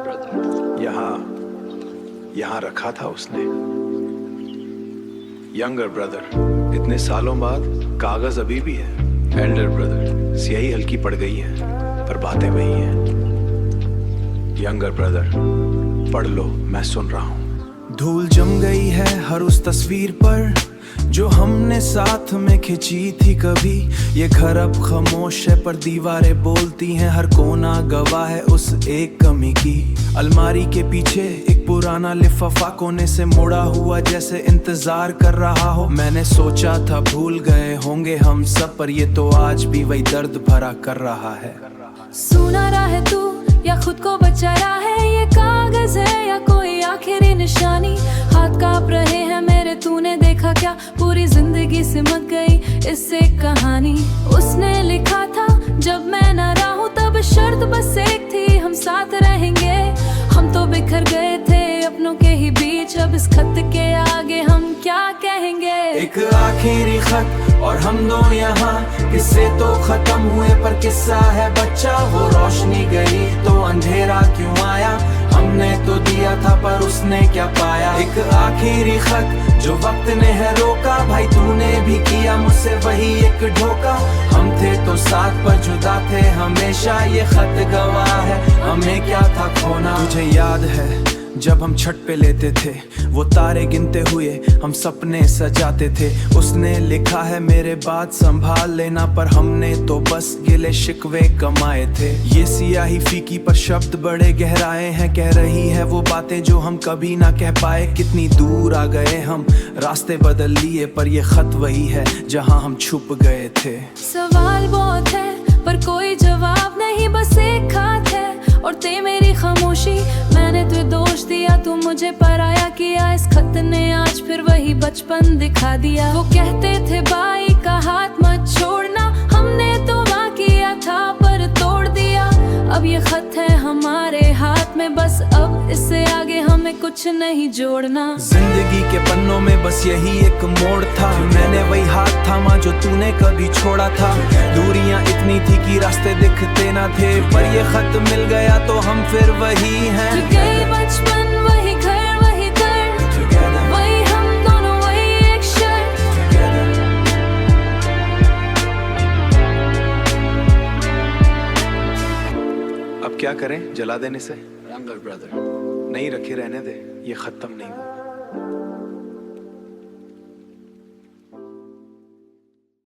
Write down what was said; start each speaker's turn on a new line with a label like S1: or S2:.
S1: brother.
S2: यहाँ रखा था उसने। यंगर ब्रदर, इतने सालों बाद कागज अभी भी है। एल्डर ब्रदर, स्याही हल्की पड़ गई है पर बातें वही हैं। यंगर ब्रदर, पढ़ लो, मैं सुन रहा हूँ।
S3: धूल जम गई है हर उस तस्वीर पर जो हमने साथ में खिंची थी कभी। ये घर अब खामोश है पर दीवारें बोलती हैं, हर कोना गवाह है उस एक कमी की। अलमारी के पीछे एक पुराना लिफाफा कोने से मुड़ा हुआ जैसे इंतजार कर रहा हो। मैंने सोचा था भूल गए होंगे हम सब, पर ये तो आज भी वही दर्द भरा कर रहा है।
S4: सुना रहा है तू या खुद को बचा रहा है, ये कागज है या कोई आखिरी निशानी। हाथ कांप रहे हैं मेरे, तूने देखा क्या पूरी जिंदगी सिमट गई इससे कहानी। उसने लिखा था जब मैं न रहूं तब शर्त बस एक थी, हम साथ रहेंगे। हम तो बिखर गए थे अपनों के ही बीच, अब इस खत के आगे हम क्या कहेंगे।
S3: एक आखिरी खत और हम दो यहाँ, किस्से तो खत्म हुए पर किस्सा है बच्चा। वो रोशनी गई तो अंधेरा क्यों आया, हमने तो दिया था पर उसने क्या पाया। एक आखिरी खत जो वक्त ने है रोका, भाई तूने भी किया मुझसे वही एक धोखा। हम थे तो साथ पर जुदा थे हमेशा, ये खत गवाह है हमें क्या था खोना। तुझे याद है जब हम छत पे लेते थे, वो तारे गिनते हुए हम सपने सजाते थे। उसने लिखा है मेरे बात संभाल लेना, पर हमने तो बस गिले शिकवे कमाए थे। ये सियाही फीकी पर शब्द बड़े गहराए हैं, कह रही है वो बातें जो हम कभी ना कह पाए। कितनी दूर आ गए हम, रास्ते बदल लिए, पर ये खत वही है जहां हम छुप गए थे।
S4: सवाल बहुत है पर कोई जवाब नहीं, बस एक खत है और ते मेरी खामोशी। मैंने तुझे दोष दिया, तू मुझे पराया किया। इस खत ने आज फिर वही बचपन दिखा दिया। वो कहते थे भाई का हाथ मत छोड़ना, हमने तो वहाँ किया था पर तोड़ दिया। अब ये खत है हमारे हाथ में, बस अब इससे आगे हमें कुछ नहीं जोड़ना।
S3: जिंदगी के पन्नों में बस यही एक मोड़ था, मैंने वही हाथ थामा जो तूने कभी छोड़ा था। दूरियां इतनी थी कि रास्ते दिखते ना थे, पर ये खत मिल गया तो हम फिर वही हैं।
S4: गई बचपन वही घर वही दर्द, वही हम दोनों वही एक शर्त।
S2: अब क्या करें, जला देने से?
S1: Younger brother.
S2: नहीं, रखे रहने दे, ये खत्म नहीं हुआ।